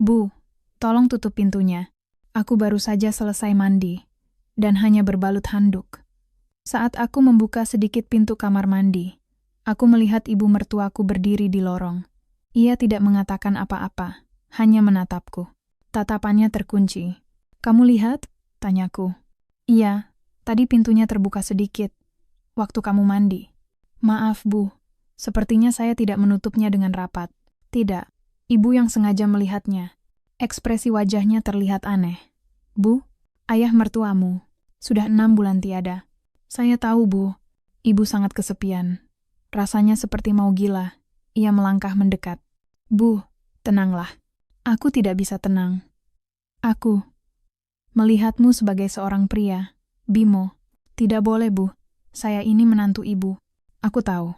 Bu, tolong tutup pintunya. Aku baru saja selesai mandi, dan hanya berbalut handuk. Saat aku membuka sedikit pintu kamar mandi, aku melihat ibu mertuaku berdiri di lorong. Ia tidak mengatakan apa-apa, hanya menatapku. Tatapannya terkunci. "Kamu lihat?" tanyaku. "Iya, tadi pintunya terbuka sedikit, waktu kamu mandi." "Maaf, Bu. Sepertinya saya tidak menutupnya dengan rapat." "Tidak." Ibu yang sengaja melihatnya. Ekspresi wajahnya terlihat aneh. "Bu, ayah mertuamu sudah 6 bulan tiada." "Saya tahu, Bu." Ibu sangat kesepian. Rasanya seperti mau gila. Ia melangkah mendekat. "Bu, tenanglah." Aku tidak bisa tenang. Aku melihatmu sebagai seorang pria. Bimo. "Tidak boleh, Bu. Saya ini menantu ibu." "Aku tahu."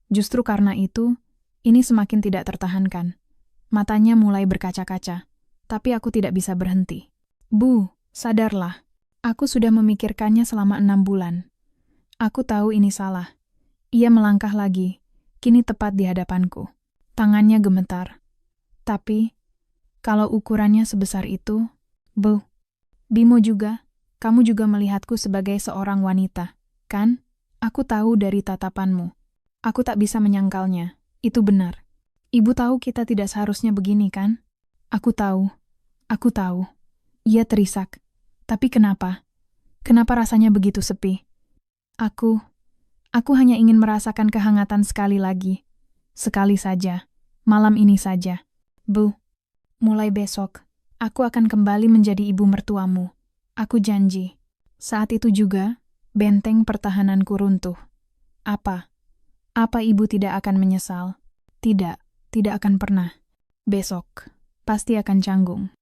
Justru karena itu, ini semakin tidak tertahankan. Matanya mulai berkaca-kaca, tapi aku tidak bisa berhenti. "Bu, sadarlah. Aku sudah memikirkannya selama 6 bulan. Aku tahu ini salah." Ia melangkah lagi, kini tepat di hadapanku. Tangannya gemetar. "Tapi, kalau ukurannya sebesar itu, Bu, Bimo juga, kamu juga melihatku sebagai seorang wanita, kan? Aku tahu dari tatapanmu. Aku tak bisa menyangkalnya. Itu benar. Ibu tahu kita tidak seharusnya begini, kan?" "Aku tahu. Aku tahu." Ia terisak. "Tapi kenapa? Kenapa rasanya begitu sepi?" Aku hanya ingin merasakan kehangatan sekali lagi. Sekali saja. Malam ini saja. Bu, mulai besok, aku akan kembali menjadi ibu mertuamu. Aku janji." Saat itu juga, benteng pertahananku runtuh. Apa? Apa ibu tidak akan menyesal? Tidak, tidak akan pernah. Besok, pasti akan canggung.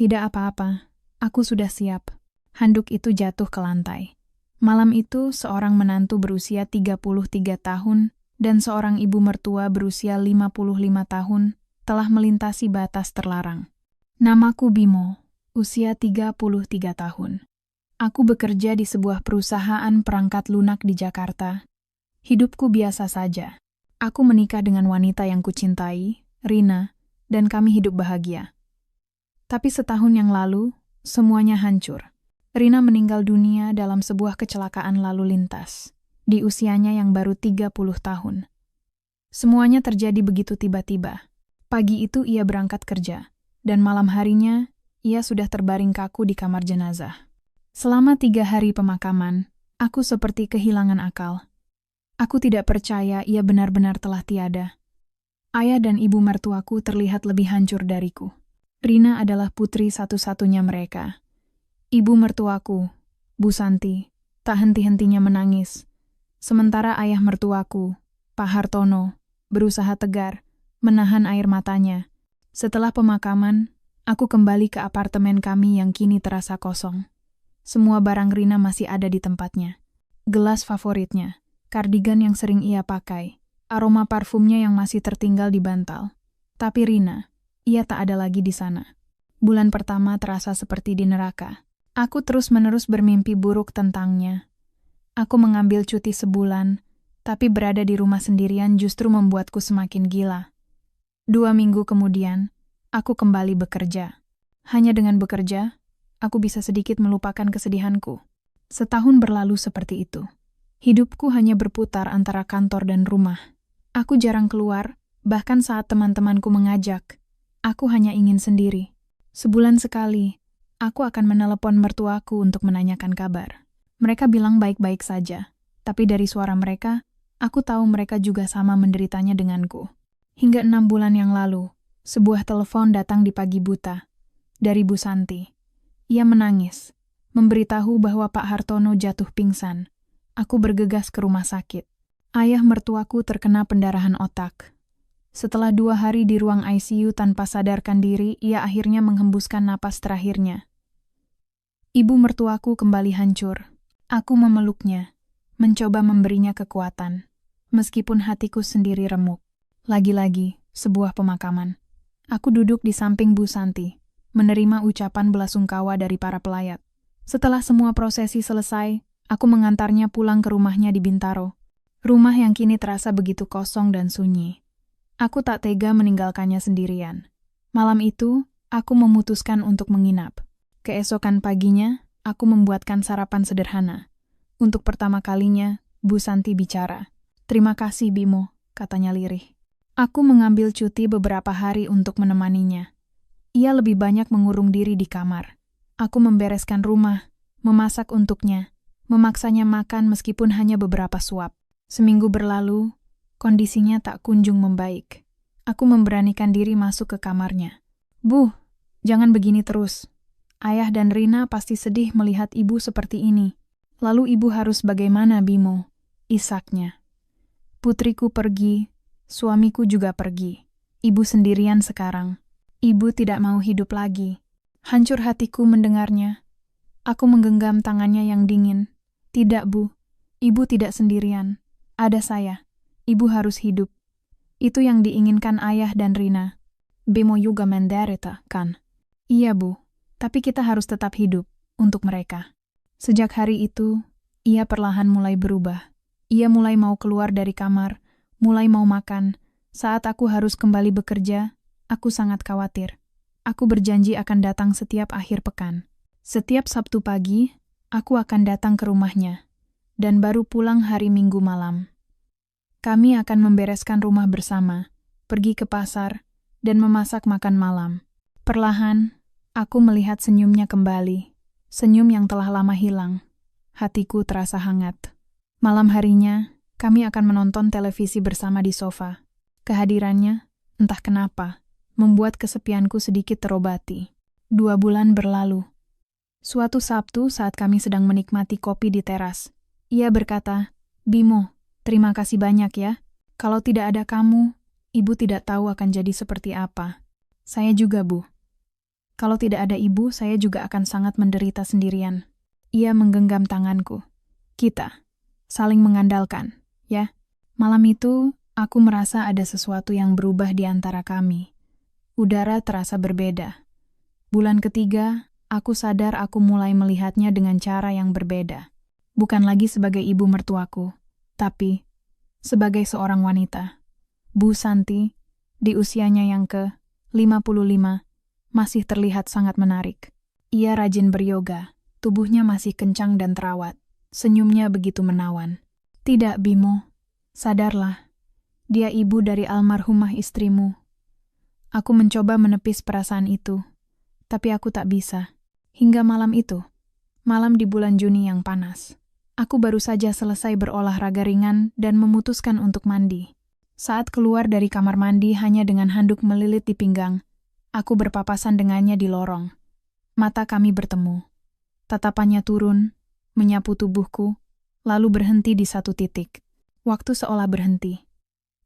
"Tidak apa-apa, aku sudah siap." Handuk itu jatuh ke lantai. Malam itu, seorang menantu berusia 33 tahun dan seorang ibu mertua berusia 55 tahun telah melintasi batas terlarang. Namaku Bimo, usia 33 tahun. Aku bekerja di sebuah perusahaan perangkat lunak di Jakarta. Hidupku biasa saja. Aku menikah dengan wanita yang kucintai, Rina, dan kami hidup bahagia. Tapi setahun yang lalu, semuanya hancur. Rina meninggal dunia dalam sebuah kecelakaan lalu lintas, di usianya yang baru 30 tahun. Semuanya terjadi begitu tiba-tiba. Pagi itu ia berangkat kerja, dan malam harinya, ia sudah terbaring kaku di kamar jenazah. Selama 3 hari pemakaman, aku seperti kehilangan akal. Aku tidak percaya ia benar-benar telah tiada. Ayah dan ibu mertuaku terlihat lebih hancur dariku. Rina adalah putri satu-satunya mereka. Ibu mertuaku, Bu Santi, tak henti-hentinya menangis. Sementara ayah mertuaku, Pak Hartono, berusaha tegar, menahan air matanya. Setelah pemakaman, aku kembali ke apartemen kami yang kini terasa kosong. Semua barang Rina masih ada di tempatnya. Gelas favoritnya, kardigan yang sering ia pakai, aroma parfumnya yang masih tertinggal di bantal. Tapi Rina, ia tak ada lagi di sana. Bulan pertama terasa seperti di neraka. Aku terus-menerus bermimpi buruk tentangnya. Aku mengambil cuti sebulan, tapi berada di rumah sendirian justru membuatku semakin gila. 2 minggu kemudian, aku kembali bekerja. Hanya dengan bekerja, aku bisa sedikit melupakan kesedihanku. Setahun berlalu seperti itu. Hidupku hanya berputar antara kantor dan rumah. Aku jarang keluar, bahkan saat teman-temanku mengajak. Aku hanya ingin sendiri. Sebulan sekali, aku akan menelepon mertuaku untuk menanyakan kabar. Mereka bilang baik-baik saja, tapi dari suara mereka, aku tahu mereka juga sama menderitanya denganku. Hingga 6 bulan yang lalu, sebuah telepon datang di pagi buta, dari Bu Santi. Ia menangis, memberitahu bahwa Pak Hartono jatuh pingsan. Aku bergegas ke rumah sakit. Ayah mertuaku terkena pendarahan otak. Setelah 2 hari di ruang ICU tanpa sadarkan diri, ia akhirnya menghembuskan napas terakhirnya. Ibu mertuaku kembali hancur. Aku memeluknya, mencoba memberinya kekuatan, meskipun hatiku sendiri remuk. Lagi-lagi, sebuah pemakaman. Aku duduk di samping Bu Santi, menerima ucapan belasungkawa dari para pelayat. Setelah semua prosesi selesai, aku mengantarnya pulang ke rumahnya di Bintaro. Rumah yang kini terasa begitu kosong dan sunyi. Aku tak tega meninggalkannya sendirian. Malam itu, Aku memutuskan untuk menginap. Keesokan paginya, aku membuatkan sarapan sederhana. Untuk pertama kalinya, Bu Santi bicara. "Terima kasih, Bimo," katanya lirih. Aku mengambil cuti beberapa hari untuk menemaninya. Ia lebih banyak mengurung diri di kamar. Aku membereskan rumah, memasak untuknya, memaksanya makan meskipun hanya beberapa suap. Seminggu berlalu, kondisinya tak kunjung membaik. Aku memberanikan diri masuk ke kamarnya. "Bu, jangan begini terus. Ayah dan Rina pasti sedih melihat ibu seperti ini. Lalu ibu harus bagaimana, Bimo?" Isaknya. "Putriku pergi, suamiku juga pergi. Ibu sendirian sekarang. Ibu tidak mau hidup lagi." Hancur hatiku mendengarnya. Aku menggenggam tangannya yang dingin. "Tidak, Bu. Ibu tidak sendirian. Ada saya. Ibu harus hidup. Itu yang diinginkan ayah dan Rina. Bimo juga menderita, kan?" "Iya, Bu. Tapi kita harus tetap hidup untuk mereka." Sejak hari itu, ia perlahan mulai berubah. Ia mulai mau keluar dari kamar, mulai mau makan. Saat aku harus kembali bekerja, aku sangat khawatir. Aku berjanji akan datang setiap akhir pekan. Setiap Sabtu pagi, aku akan datang ke rumahnya, dan baru pulang hari Minggu malam. Kami akan membereskan rumah bersama, pergi ke pasar, dan memasak makan malam. Perlahan, aku melihat senyumnya kembali, senyum yang telah lama hilang. Hatiku terasa hangat. Malam harinya, kami akan menonton televisi bersama di sofa. Kehadirannya, entah kenapa, membuat kesepianku sedikit terobati. 2 bulan berlalu. Suatu Sabtu saat kami sedang menikmati kopi di teras, ia berkata, "Bimo, terima kasih banyak ya. Kalau tidak ada kamu, ibu tidak tahu akan jadi seperti apa." "Saya juga, Bu. Kalau tidak ada ibu, saya juga akan sangat menderita sendirian." Ia menggenggam tanganku. "Kita saling mengandalkan, ya." Malam itu, aku merasa ada sesuatu yang berubah di antara kami. Udara terasa berbeda. Bulan ketiga, aku sadar aku mulai melihatnya dengan cara yang berbeda. Bukan lagi sebagai ibu mertuaku, tapi sebagai seorang wanita. Bu Santi, di usianya yang ke-55, masih terlihat sangat menarik. Ia rajin beryoga, tubuhnya masih kencang dan terawat. Senyumnya begitu menawan. "Tidak, Bimo. Sadarlah. Dia ibu dari almarhumah istrimu." Aku mencoba menepis perasaan itu, tapi aku tak bisa. Hingga malam itu, malam di bulan Juni yang panas. Aku baru saja selesai berolahraga ringan dan memutuskan untuk mandi. Saat keluar dari kamar mandi hanya dengan handuk melilit di pinggang, aku berpapasan dengannya di lorong. Mata kami bertemu. Tatapannya turun, menyapu tubuhku, lalu berhenti di satu titik. Waktu seolah berhenti.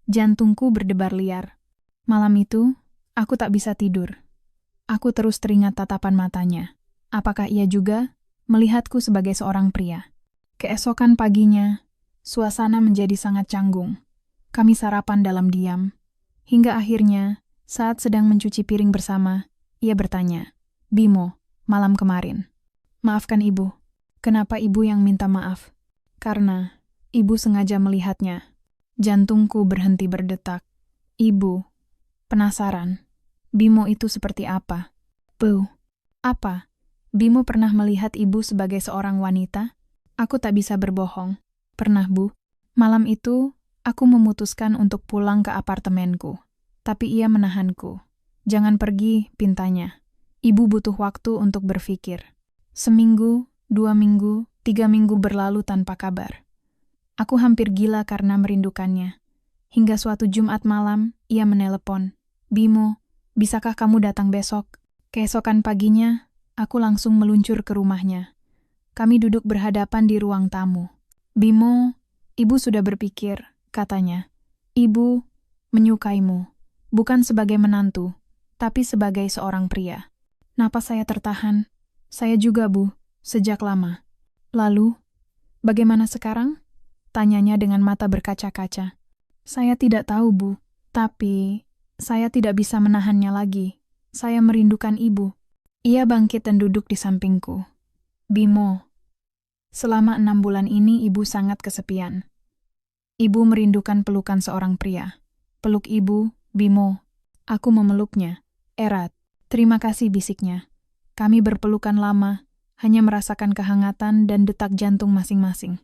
Jantungku berdebar liar. Malam itu, aku tak bisa tidur. Aku terus teringat tatapan matanya. Apakah ia juga melihatku sebagai seorang pria? Keesokan paginya, suasana menjadi sangat canggung. Kami sarapan dalam diam. Hingga akhirnya, saat sedang mencuci piring bersama, ia bertanya, "Bimo, malam kemarin." "Maafkan ibu." "Kenapa ibu yang minta maaf?" "Karena ibu sengaja melihatnya." Jantungku berhenti berdetak. "Ibu, penasaran. Bimo itu seperti apa?" "Bu." "Apa? Bimo pernah melihat ibu sebagai seorang wanita?" Aku tak bisa berbohong. "Pernah, Bu. Malam itu, aku memutuskan untuk pulang ke apartemenku. Tapi ia menahanku. 'Jangan pergi,' pintanya. 'Ibu butuh waktu untuk berpikir.' Seminggu, 2 minggu, 3 minggu berlalu tanpa kabar. Aku hampir gila karena merindukannya. Hingga suatu Jumat malam, ia menelepon. "Bimo, bisakah kamu datang besok?" Keesokan paginya, aku langsung meluncur ke rumahnya. Kami duduk berhadapan di ruang tamu. "Bimo, ibu sudah berpikir," katanya. "Ibu menyukaimu, bukan sebagai menantu, tapi sebagai seorang pria." Napas saya tertahan. "Saya juga, Bu, sejak lama." "Lalu, bagaimana sekarang?" tanyanya dengan mata berkaca-kaca. "Saya tidak tahu, Bu, tapi saya tidak bisa menahannya lagi. Saya merindukan ibu." Ia bangkit dan duduk di sampingku. "Bimo, selama 6 bulan ini ibu sangat kesepian. Ibu merindukan pelukan seorang pria. Peluk ibu, Bimo." Aku memeluknya, erat, Terima kasih, bisiknya. Kami berpelukan lama, hanya merasakan kehangatan dan detak jantung masing-masing.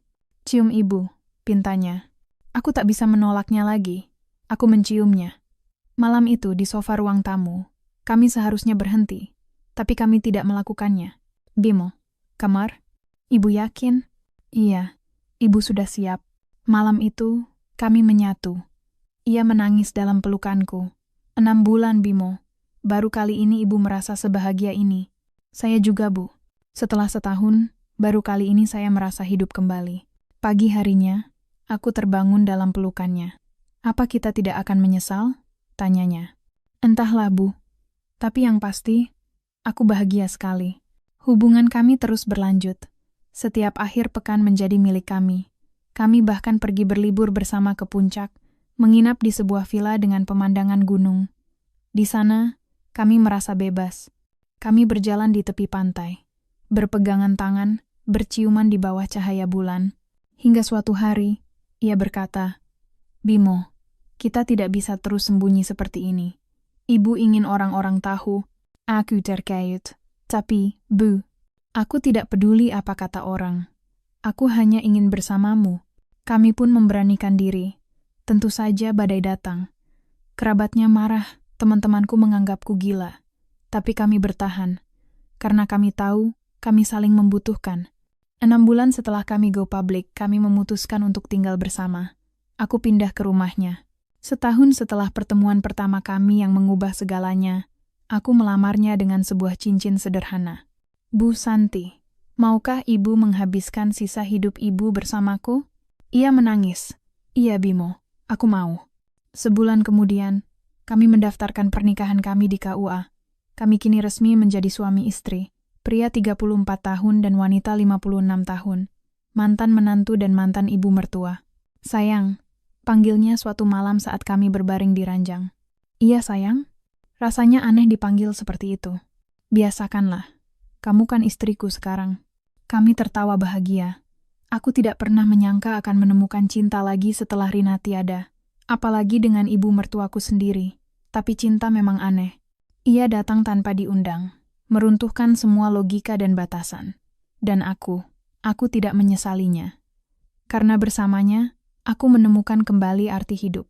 Cium ibu, pintanya. Aku tak bisa menolaknya lagi. Aku menciumnya. Malam itu di sofa ruang tamu, kami seharusnya berhenti, tapi kami tidak melakukannya. Bimo, kamar? Ibu yakin? Iya, ibu sudah siap. Malam itu, kami menyatu. Ia menangis dalam pelukanku. 6 bulan, Bimo. Baru kali ini ibu merasa sebahagia ini. Saya juga, Bu. Setelah setahun, baru kali ini saya merasa hidup kembali. Pagi harinya, aku terbangun dalam pelukannya. Apa kita tidak akan menyesal? Tanyanya. Entahlah, Bu. Tapi yang pasti, aku bahagia sekali. Hubungan kami terus berlanjut. Setiap akhir pekan menjadi milik kami. Kami bahkan pergi berlibur bersama ke puncak, menginap di sebuah villa dengan pemandangan gunung. Di sana, kami merasa bebas. Kami berjalan di tepi pantai, berpegangan tangan, berciuman di bawah cahaya bulan. Hingga suatu hari, ia berkata, Bimo, kita tidak bisa terus sembunyi seperti ini. Ibu ingin orang-orang tahu, aku terkait. Tapi, Bu, aku tidak peduli apa kata orang. Aku hanya ingin bersamamu. Kami pun memberanikan diri. Tentu saja badai datang. Kerabatnya marah, teman-temanku menganggapku gila. Tapi kami bertahan. Karena kami tahu, kami saling membutuhkan. 6 bulan setelah kami go public, kami memutuskan untuk tinggal bersama. Aku pindah ke rumahnya. Setahun setelah pertemuan pertama kami yang mengubah segalanya, aku melamarnya dengan sebuah cincin sederhana. Bu Santi, maukah ibu menghabiskan sisa hidup ibu bersamaku? Ia menangis. Iya, Bimo, aku mau. Sebulan kemudian, kami mendaftarkan pernikahan kami di KUA. Kami kini resmi menjadi suami istri, pria 34 tahun dan wanita 56 tahun, mantan menantu dan mantan ibu mertua. Sayang, panggilnya suatu malam saat kami berbaring di ranjang. Iya, sayang. Rasanya aneh dipanggil seperti itu. Biasakanlah. Kamu kan istriku sekarang. Kami tertawa bahagia. Aku tidak pernah menyangka akan menemukan cinta lagi setelah Rina tiada. Apalagi dengan ibu mertuaku sendiri. Tapi cinta memang aneh. Ia datang tanpa diundang, meruntuhkan semua logika dan batasan. Dan aku tidak menyesalinya. Karena bersamanya, aku menemukan kembali arti hidup.